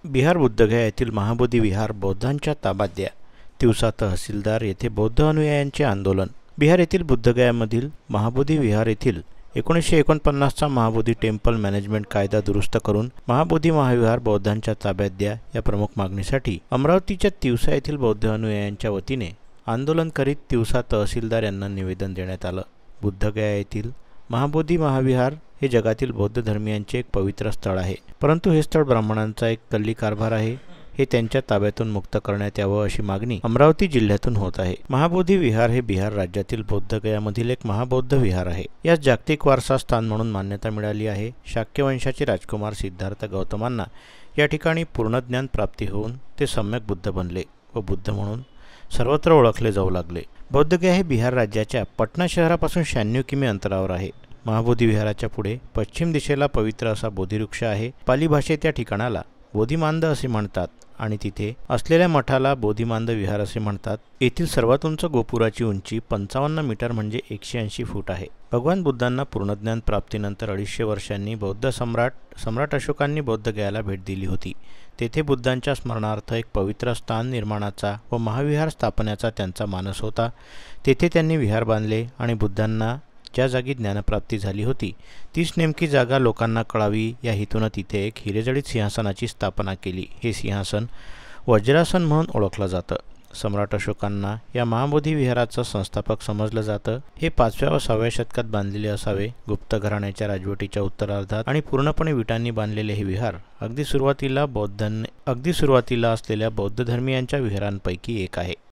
बिहार बुद्धगया येथील महाबोधी विहार बौद्धांच्या ताब्यात द्या. तिवसा तहसीलदार येथे बौद्ध अनुयायांचे आंदोलन. बिहार येथील बुद्धगयामधील महाबोधी विहार येथील 1949चा महाबोधी टेम्पल मॅनेजमेंट कायदा दुरुस्त करून महाबोधी महाविहार बौद्धांच्या ताब्यात द्या या प्रमुख मागणीसाठी अमरावतीच्या तिवसा येथील बौद्ध अनुयायांच्या वतीने आंदोलन करीत तिवसा तहसीलदार यांना निवेदन देण्यात आलं. बुद्धगया येथील महाबोधी महाविहार हे जगातील बौद्ध धर्मियांचे एक पवित्र स्थळ आहे, परंतु हे स्थळ ब्राह्मणांचा एक कल्ली कारभार आहे. हे त्यांच्या ताब्यातून मुक्त करण्यात यावं अशी मागणी अमरावती जिल्ह्यातून होत आहे. महाबोधी विहार हे बिहार राज्यातील बुद्धगयामधील एक महाबौद्ध विहार आहे. यास जागतिक वारसा स्थान म्हणून मान्यता मिळाली आहे. शाक्य वंशाचे राजकुमार सिद्धार्थ गौतमांना या ठिकाणी पूर्णज्ञान प्राप्ती होऊन ते सम्यक बुद्ध बनले व बुद्ध म्हणून सर्वत्र ओळखले जाऊ लागले. बौद्धगया हे बिहार राज्याच्या पटना शहरापासून 96 किमी अंतरावर आहे. महाबोधी विहाराच्या पुढे पश्चिम दिशेला पवित्र असा बोधिवृक्ष आहे. पाली भाषेत या ठिकाणाला बोधिमांद असे म्हणतात आणि तिथे असलेल्या मठाला बोधिमांद विहार असे म्हणतात. येथील सर्वात उंच गोपुराची उंची 55 मीटर म्हणजे 180 फूट आहे. भगवान बुद्धांना पूर्णज्ञान प्राप्तीनंतर 250 वर्षांनी बौद्ध सम्राट अशोकांनी बौद्धगयाला भेट दिली होती. तेथे बुद्धांच्या स्मरणार्थ एक पवित्र स्थान निर्माणाचा व महाविहार स्थापण्याचा त्यांचा मानस होता. तेथे त्यांनी विहार बांधले आणि बुद्धांना ज्या जागी ज्ञानप्राप्ती झाली होती तीच नेमकी जागा लोकांना कळावी या हेतून तिथे एक हिरेजडित सिंहासनाची स्थापना केली. हे सिंहासन वज्रासन म्हणून ओळखलं जातं. सम्राट अशोकांना या महाबोधी विहाराचं संस्थापक समजलं जातं. हे 5व्या व 6व्या शतकात बांधलेले असावे. गुप्त घराण्याच्या राजवटीच्या उत्तरार्धात आणि पूर्णपणे विटांनी बांधलेले हे विहार अगदी सुरुवातीला असलेल्या बौद्ध धर्मियांच्या विहारांपैकी एक आहे.